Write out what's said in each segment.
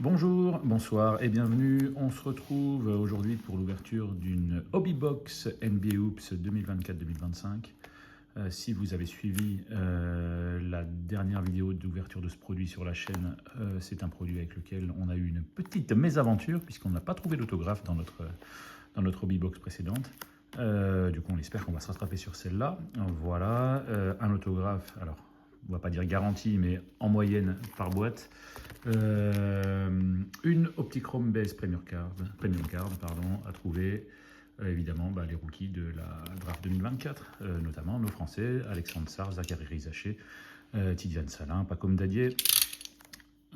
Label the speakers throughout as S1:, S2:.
S1: Bonjour, bonsoir et bienvenue. On se retrouve aujourd'hui pour l'ouverture d'une Hobby Box NBA Hoops 2024-2025. Si vous avez suivi la dernière vidéo d'ouverture de ce produit sur la chaîne, c'est un produit avec lequel on a eu une petite mésaventure puisqu'on n'a pas trouvé d'autographe dans notre Hobby Box précédente. Du coup, on espère qu'on va se rattraper sur celle-là. Voilà, un autographe, alors on va pas dire garantie, mais en moyenne par boîte. Une Optichrome BS Premium Card à trouver. Évidemment, les rookies de la draft 2024, notamment nos Français, Alexandre Sarr, Zachary Rizaché, Tidiane Salin, Pacom Dadier.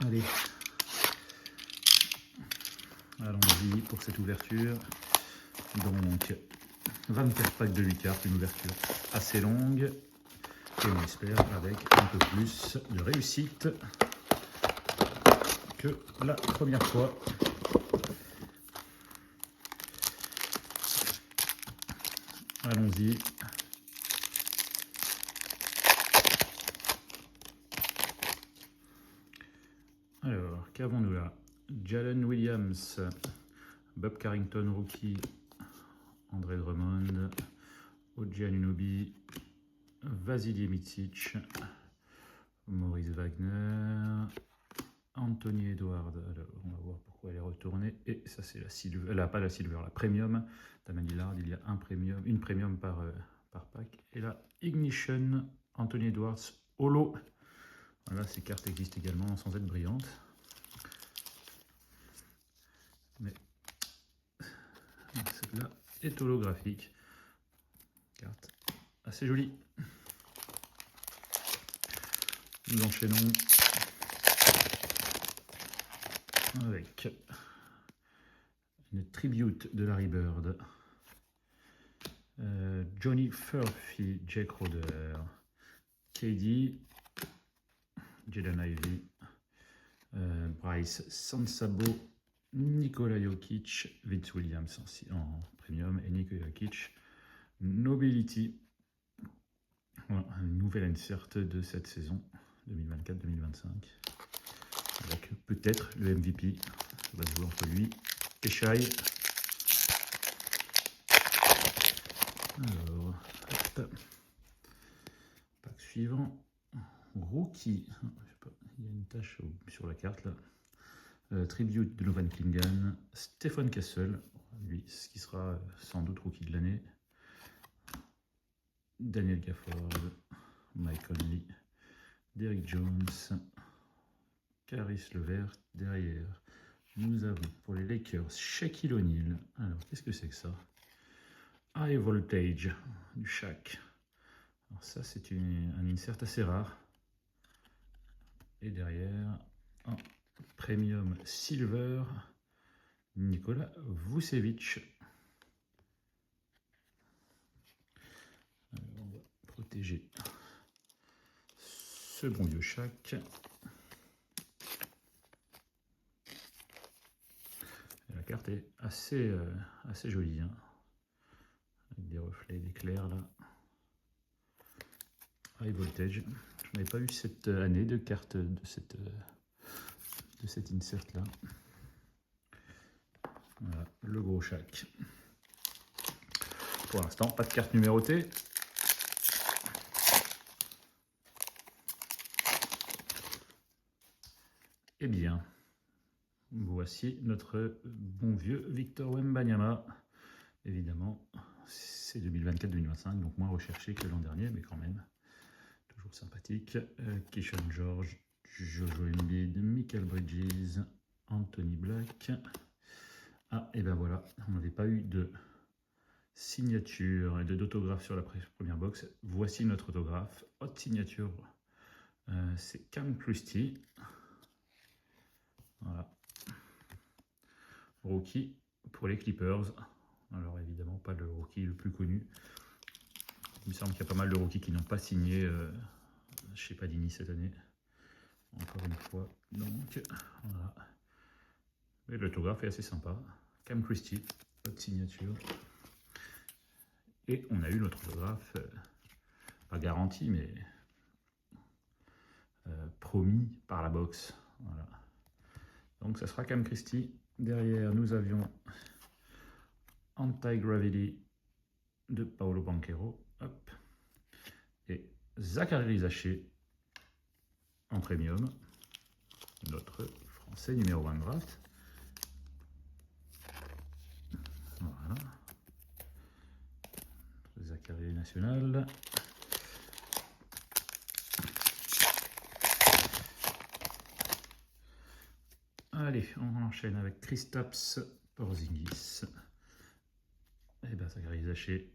S1: Allez, allons-y pour cette ouverture. Donc, 24 packs de 8 cartes, une ouverture assez longue. Et on espère avec un peu plus de réussite que la première fois. Allons-y. Alors, qu'avons-nous là? Jalen Williams, Bob Carrington, rookie, André Drummond, OG Anunoby, Vasilij Micic, Maurice Wagner, Anthony Edwards. Alors, on va voir pourquoi elle est retournée. Et ça, c'est la Silver, pas la Silver, la Premium. Damon Lillard, il y a une Premium par pack. Et la Ignition, Anthony Edwards, Holo. Voilà, ces cartes existent également sans être brillantes. Mais celle-là est holographique. Carte assez jolie. Nous enchaînons avec une tribute de Larry Bird. Johnny Furphy, Jake Roder, KD, Jaden Ivey, Bryce Sansabo, Nikola Jokic, Vince Williams en premium et Nikola Jokic, Nobility. Voilà, une nouvelle insert de cette saison 2024-2025 avec peut-être le MVP. Ça va se jouer entre lui et Shai. Alors, pack suivant, rookie. Je sais pas, il y a une tache sur la carte là. Tribute de Novan Klingan, Stephen Castle, lui, ce qui sera sans doute rookie de l'année. Daniel Gafford, Mike Conley, Derrick Jones, Caris Levert. Derrière, nous avons pour les Lakers Shaquille O'Neal. Alors, qu'est-ce que c'est que ça? High Voltage du Shaq. Alors ça, c'est un insert assez rare. Et derrière, un Premium Silver, Nikola Vucevic. Alors, on va protéger ce bon vieux Shaq. La carte est assez jolie, hein, avec des reflets d'éclairs là. High Voltage. Je n'avais pas eu cette année de carte de cet insert là. Voilà, le gros Shaq. Pour l'instant, pas de carte numérotée. Eh bien, voici notre bon vieux Victor Wembanyama. Évidemment, c'est 2024-2025, donc moins recherché que l'an dernier, mais quand même, toujours sympathique. Keishon George, Jojo Embiid, Michael Bridges, Anthony Black. Ah, et ben voilà, on n'avait pas eu de signature et d'autographe sur la première box. Voici notre autographe. Haute signature, c'est Cam Christie. Voilà. Rookie pour les Clippers. Alors évidemment pas le rookie le plus connu. Il me semble qu'il y a pas mal de rookies qui n'ont pas signé chez Padini cette année. Encore une fois. Donc voilà. Et l'autographe est assez sympa. Cam Christie, haute signature. Et on a eu notre autographe, pas garanti, mais promis par la box. Voilà. Donc ça sera Cam Christie. Derrière, nous avions Anti-Gravity de Paolo Banchero. Hop. Et Zachary Rizaché en premium. Notre français numéro 1 draft. Voilà. Zachary national. Allez, on enchaîne avec Kristaps Porzingis. Et bien, Zachary Rizaché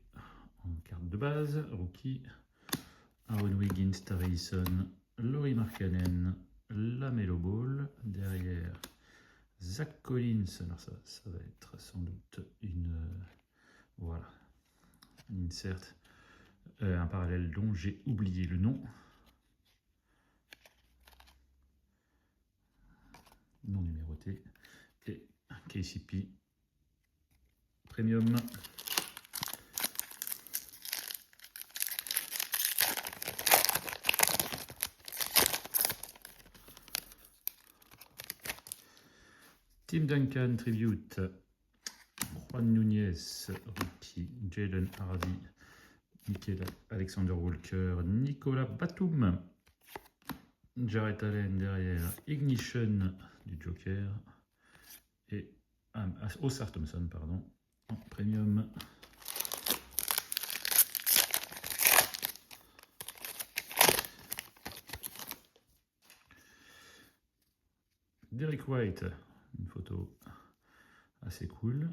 S1: en carte de base, rookie. Aaron Wiggins, Tarayson, Lauri Markkanen, LaMelo Ball. Derrière, Zach Collins. Alors ça va être sans doute une... voilà, une insert. Un parallèle dont j'ai oublié le nom. Non numéroté. Et KCP Premium. Tim Duncan Tribute. Juan Nunez, rookie. Jalen Hardy. Michael Alexander Walker. Nicolas Batum. Jarrett Allen derrière. Ignition du Joker. Et Oscar Thompson, pardon, en premium. Derek White, une photo assez cool.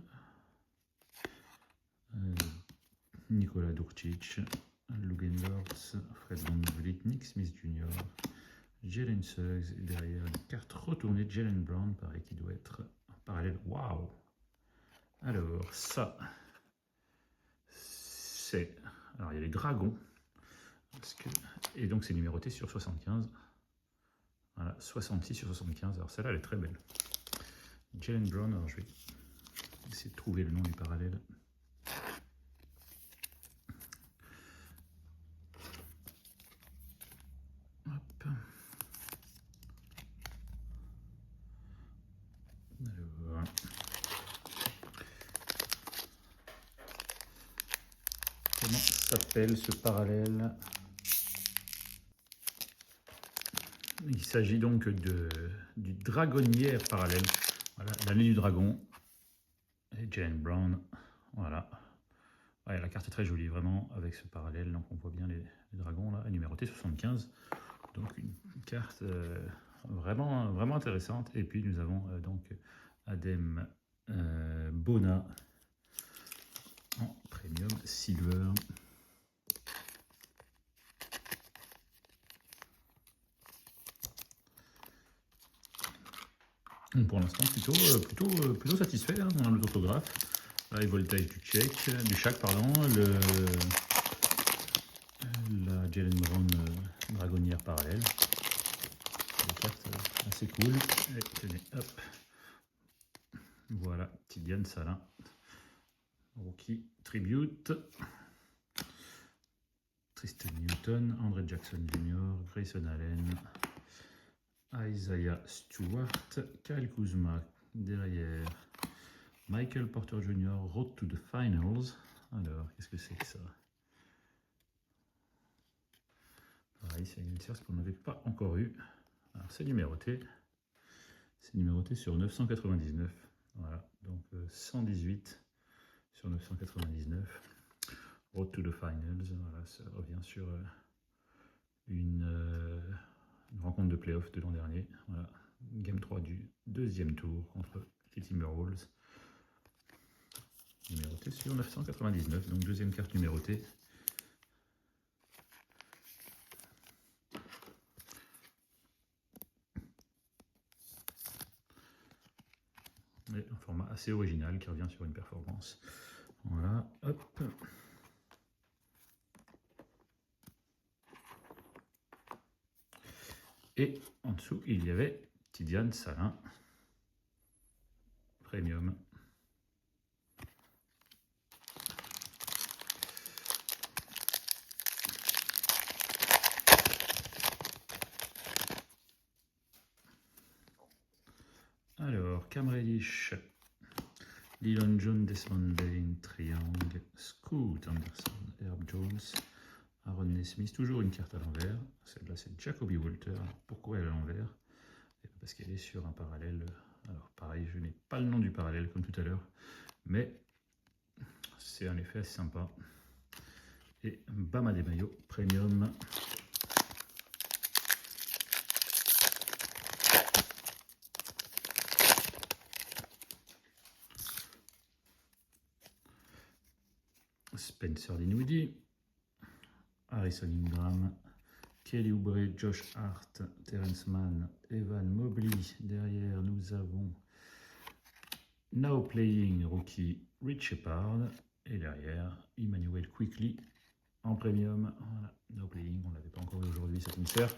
S1: Nikola Durčić, Luguentz Dort, Fred VanVleet, Nick Smith Jr., Jalen Suggs, et derrière une carte retournée de Jaylen Brown, pareil qui doit être en parallèle. Waouh! Alors, ça, c'est... alors, il y a les dragons, et donc c'est numéroté sur 75. Voilà, 66 sur 75. Alors, celle-là, elle est très belle. Jaylen Brown, alors je vais essayer de trouver le nom du parallèle. Hop. Alors. Comment s'appelle ce parallèle? Il s'agit donc du dragonnière parallèle. Voilà, l'année du dragon. Et Jaylen Brown. Voilà. Ouais, la carte est très jolie, vraiment, avec ce parallèle. Donc on voit bien les dragons là, numérotés 75. Donc une carte vraiment intéressante. Et puis nous avons donc Adem Bona en premium silver. Donc pour l'instant plutôt satisfait hein, dans l'autographe. Là, les voltages du Shaq, pardon, la Jaylen Brown dragonnière parallèle. Des cartes assez cool. Et tenez, hop. Voilà, Tidiane Salin. Rookie Tribute. Tristan Newton, André Jackson Jr., Grayson Allen, Isaiah Stewart, Kyle Kuzma derrière, Michael Porter Jr., Road to the Finals. Alors, qu'est-ce que c'est que ça? Pareil, c'est une insert qu'on n'avait pas encore eu. Alors, c'est numéroté. C'est numéroté sur 999. Voilà, donc 118 sur 999. Road to the Finals. Voilà, ça revient sur une rencontre de playoff de l'an dernier. Voilà, Game 3 du deuxième tour contre les Timberwolves. Numéroté sur 999, donc deuxième carte numérotée. Et un format assez original qui revient sur une performance. Voilà, hop. Et en dessous, il y avait Tidiane Salin, Premium. Alors, Cam Reddish, Dillon John, Desmond Bain, Triangle, Scoot Anderson, Herb Jones, Aaron Nesmith, toujours une carte à l'envers. Celle-là, c'est Jacoby Walter. Pourquoi elle est à l'envers? Parce qu'elle est sur un parallèle. Alors, pareil, je n'ai pas le nom du parallèle comme tout à l'heure, mais c'est un effet assez sympa. Et Bam Adebayo Premium. Spencer Dinwiddie, Harrison Ingram, Kelly Oubre, Josh Hart, Terrence Mann, Evan Mobley. Derrière, nous avons Now Playing rookie Rich Shepard. Et derrière, Emmanuel Quickley en premium. Voilà, Now Playing, on ne l'avait pas encore eu aujourd'hui cette insert.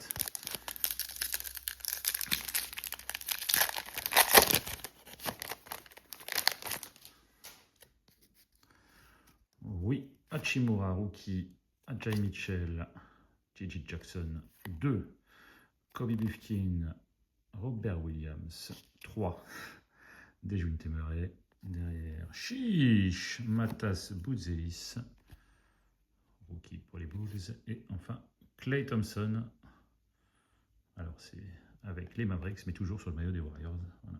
S1: Oui, Hachimura rookie, Ajay Mitchell, J.J. Jackson 2, Kobe Bufkin, Robert Williams 3, Dejounte Murray. Derrière, Chiche, Matas Boudzelis, rookie pour les Bulls. Et enfin, Klay Thompson. Alors, c'est avec les Mavericks, mais toujours sur le maillot des Warriors. Voilà.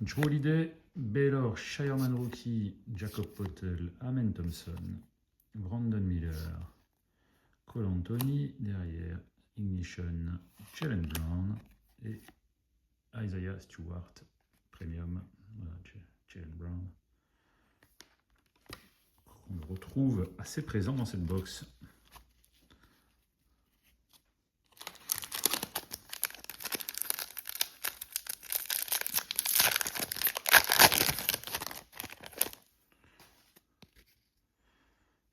S1: Drew Holiday, Baylor, Shireman rookie, Jacob Poeltl, Amen Thompson, Brandon Miller, Cole Anthony. Derrière, Ignition, Jalen Brown et Isaiah Stewart, Premium. Voilà, Jalen Brown. On le retrouve assez présent dans cette box.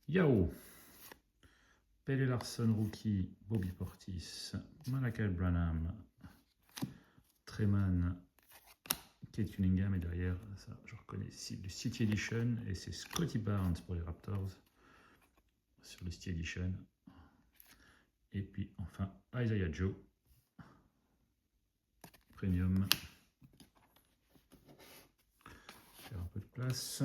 S1: Yao, Pelle Larson rookie, Bobby Portis, Malachi Branham, Treman, Kate Cunningham. Et derrière, ça je reconnais le City Edition, et c'est Scotty Barnes pour les Raptors sur le City Edition. Et puis enfin Isaiah Joe, Premium. Faire un peu de place.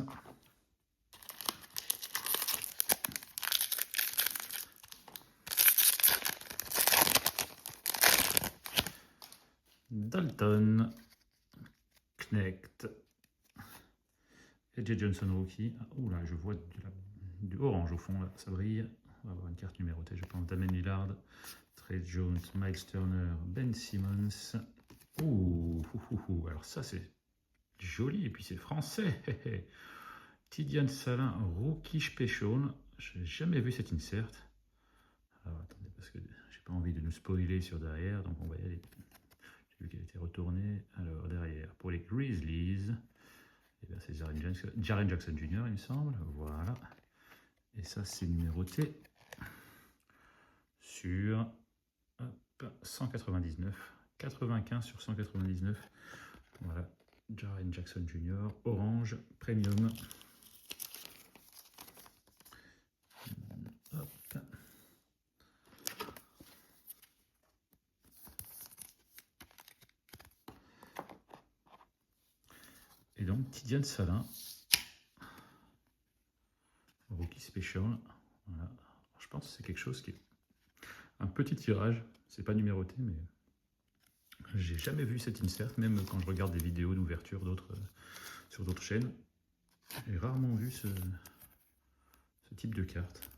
S1: Dalton, Knecht, AJ Johnson rookie. Ah, oula, je vois du orange au fond, là, ça brille. On va avoir une carte numérotée, je pense. Damien Lillard, Trey Jones, Miles Turner, Ben Simmons. Ouh, alors ça c'est joli, et puis c'est français. Tidiane Salin, rookie special. Je n'ai jamais vu cette insert. Alors attendez, parce que j'ai pas envie de nous spoiler sur derrière, donc on va y aller. J'ai vu qu'elle était retournée. Alors derrière, pour les Grizzlies, eh c'est Jaren Jackson Jr., il me semble. Voilà. Et ça, c'est numéroté sur 199. 95 sur 199. Voilà. Jaren Jackson Jr., orange, premium. Hop. Et donc, Tidiane Salin, rookie special. Voilà. Je pense que c'est quelque chose qui est un petit tirage. C'est pas numéroté, mais j'ai jamais vu cette insert, même quand je regarde des vidéos d'ouverture sur d'autres chaînes. J'ai rarement vu ce type de carte.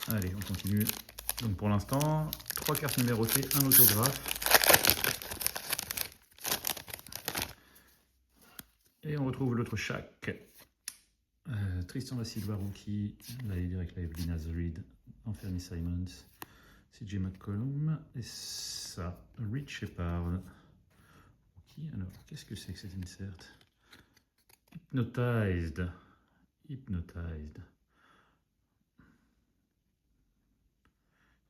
S1: Allez, on continue. Donc pour l'instant, 3 cartes numérotées, un autographe. Et on retrouve l'autre Shaq. Tristan da Silva rookie, là il est direct live, Linaz Reed, Anthony Simons, CJ McCollum, et ça, Rich Shepard. Rookie, alors qu'est-ce que c'est que cette insert? Hypnotized.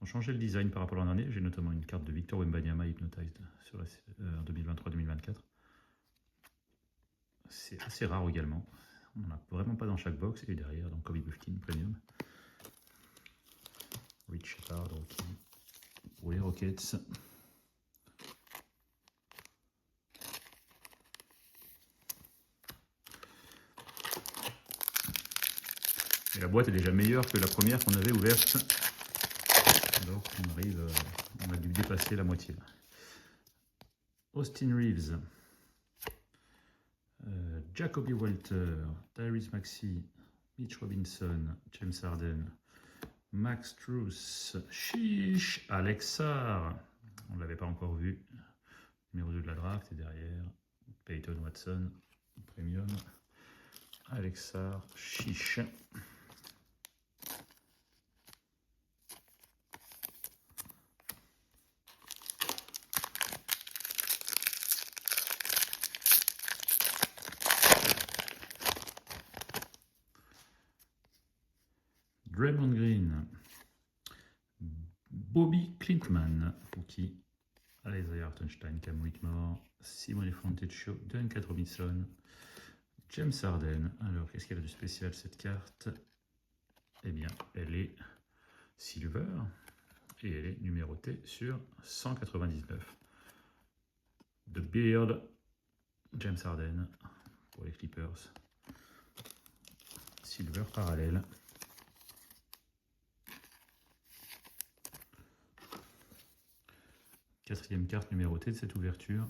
S1: ont changé le design par rapport à l'an dernier. J'ai notamment une carte de Victor Wembanyama Hypnotized sur en 2023-2024. C'est assez rare également. On n'en a vraiment pas dans chaque box. Et derrière, donc Kobe Buffkin Premium. Rich Shepard, Rookie pour les Rockets. Et la boîte est déjà meilleure que la première qu'on avait ouverte. Donc on a dû dépasser la moitié. Austin Reeves, Jacoby Walter, Tyrese Maxey, Mitch Robinson, James Harden, Max Strus, Chiche, Alex Sarr, on ne l'avait pas encore vu, numéro 2 de la draft, et derrière Peyton Watson, Premium, Alex Sarr, Chiche. Draymond Green, Bobby Clintman, rookie, Isaiah Hartenstein, Cam Whitmore, Simone Fontecchio, Duncan Robinson, James Harden. Alors, qu'est-ce qu'elle a de spécial cette carte? Eh bien, elle est silver et elle est numérotée sur 199. The Beard, James Harden pour les Clippers. Silver parallèle. Quatrième carte numérotée de cette ouverture.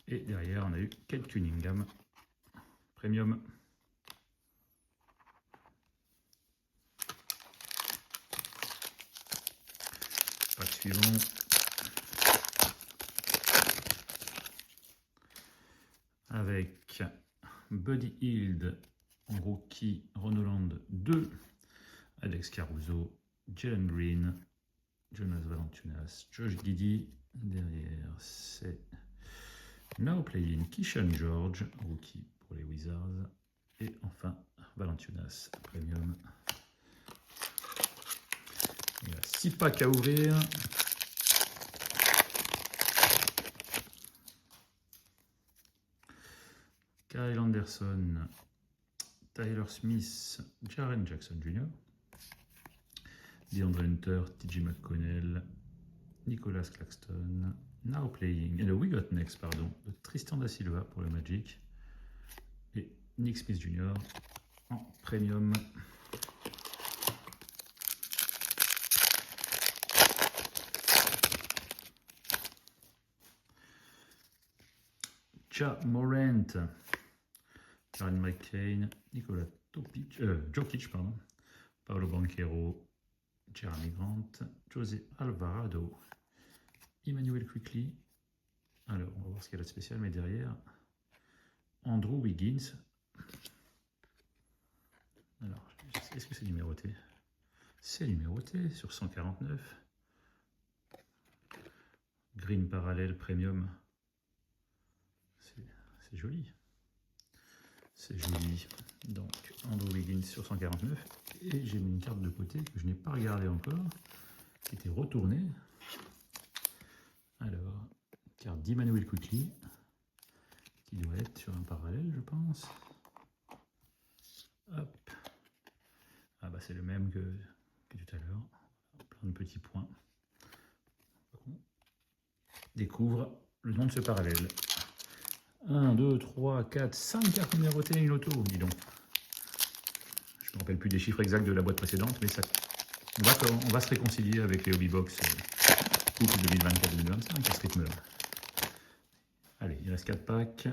S1: Et derrière, on a eu Kate Cunningham, Premium. Pack suivant. Avec Buddy Hield en rookie, Ron Holland 2, Alex Caruso, Jalen Green, Jonas Valanciunas, Josh Giddey. Derrière, c'est Now Playing Keyshawn George, rookie pour les Wizards. Et enfin, Valanciunas Premium. Il y a 6 packs à ouvrir. Kyle Anderson, Tyler Smith, Jaren Jackson Jr., DeAndre Hunter, TJ McConnell, Nicholas Claxton, Now Playing, et le We Got Next, pardon, de Tristan da Silva pour le Magic, et Nick Smith Jr. en Premium. Ja Morant, Jaren McCain, Nicolas Jokic, Paolo Banchero, Jeremy Grant, José Alvarado, Emmanuel Quickley. Alors, on va voir ce qu'il y a de spécial, mais derrière, Andrew Wiggins. Alors, est-ce que c'est numéroté? C'est numéroté sur 149. Green parallèle premium. C'est joli. C'est joli. Donc, Andrew Wiggins sur 149. Et j'ai mis une carte de côté que je n'ai pas regardée encore, qui était retournée. Alors, carte d'Emmanuel Quickley, qui doit être sur un parallèle, je pense. Hop. Ah bah c'est le même que tout à l'heure. Plein de petits points. On découvre le nom de ce parallèle. 1, 2, 3, 4, 5 cartes numérotées et une auto, dis donc. Je ne me rappelle plus des chiffres exacts de la boîte précédente, mais ça, on va se réconcilier avec les Hobby Box couple 2024-2025 à ce rythme-là. Allez, il reste 4 packs.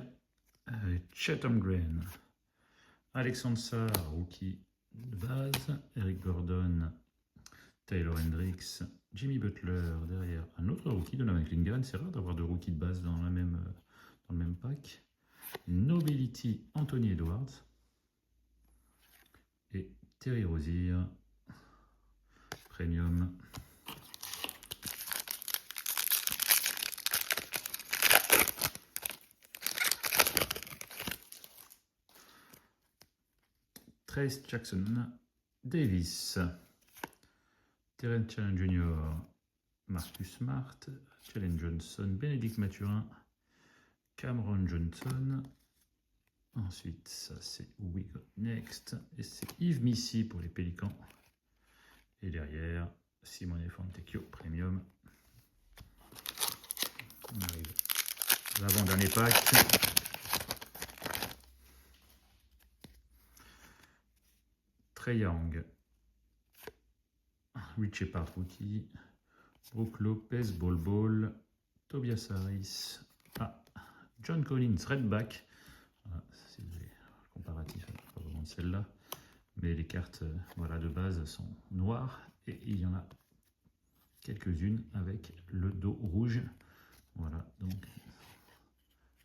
S1: Chatham Green, Alexandre Sarr, rookie de base, Eric Gordon, Taylor Hendricks, Jimmy Butler, derrière un autre rookie, Donovan Clingan. C'est rare d'avoir deux rookies de base dans le même pack. Nobility, Anthony Edwards et Terry Rozier, Premium. Trace Jackson Davis, Terrence Challen Jr., Marcus Smart, Jalen Johnson, Bénédicte Mathurin, Cameron Johnson. Ensuite, ça c'est We Got Next. Et c'est Yves Missy pour les Pélicans. Et derrière, Simone Fontecchio Premium. On arrive à l'avant-dernier pack. Trae Young, Richie Part Rookie, Brook Lopez, Bol, Tobias Harris, John Collins, Redback. Voilà, c'est le comparatif, pas vraiment de celle-là, mais les cartes voilà, de base sont noires et il y en a quelques-unes avec le dos rouge. Voilà, donc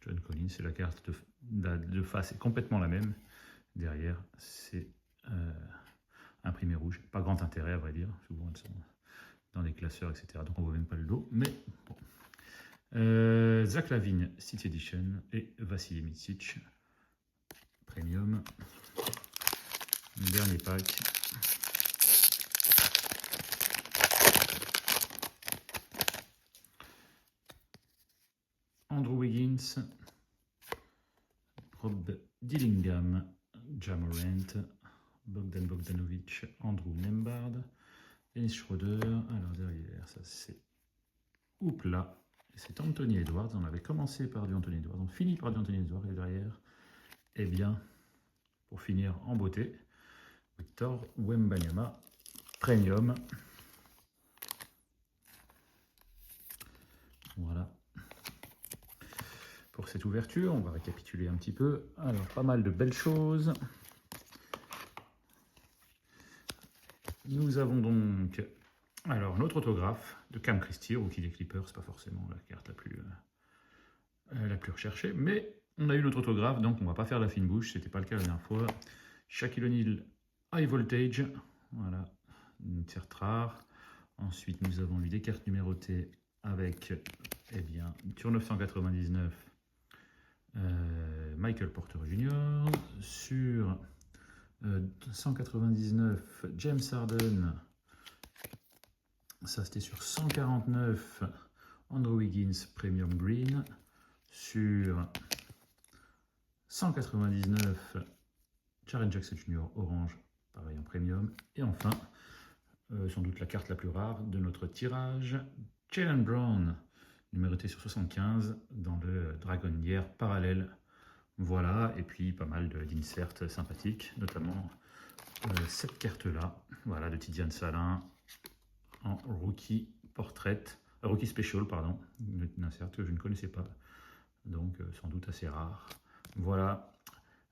S1: John Collins, c'est la carte de face est complètement la même. Derrière, c'est imprimé rouge. Pas grand intérêt à vrai dire, souvent elles sont dans les classeurs, etc. Donc on voit même pas le dos, mais bon. Zach LaVine, City Edition et Vassili Micic, Premium. Dernier pack. Andrew Wiggins, Rob Dillingham, Ja Morant, Bogdan Bogdanovic, Andrew Nembhard, Dennis Schroeder. Alors derrière, ça c'est Oupla. C'est Anthony Edwards. On avait commencé par du Anthony Edwards, on finit par du Anthony Edwards. Et derrière, eh bien, pour finir en beauté, Victor Wembanyama, Premium. Voilà. Pour cette ouverture, on va récapituler un petit peu. Alors, pas mal de belles choses. Nous avons donc notre autographe de Cam Christie, rookie des Clippers. C'est pas forcément la carte la plus recherchée, mais on a eu notre autographe, donc on va pas faire la fine bouche. C'était pas le cas la dernière fois. Shaquille O'Neal, High Voltage. Voilà, une carte rare. Ensuite, nous avons eu des cartes numérotées avec, eh bien, sur 999, Michael Porter Jr. Sur 199, James Harden. Ça, c'était sur 149, Andrew Wiggins Premium Green. Sur 199, Jaren Jackson Jr. Orange, pareil en Premium. Et enfin, sans doute la carte la plus rare de notre tirage, Jaylen Brown, numéroté sur 75 dans le Dragon Year parallèle. Voilà, et puis pas mal d'inserts sympathiques, notamment cette carte-là, voilà, de Tidiane Salin en rookie portrait, rookie special, pardon, une insert que je ne connaissais pas, donc sans doute assez rare. Voilà,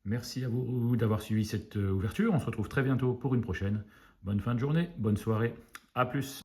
S1: merci à vous d'avoir suivi cette ouverture, on se retrouve très bientôt pour une prochaine. Bonne fin de journée, bonne soirée, à plus.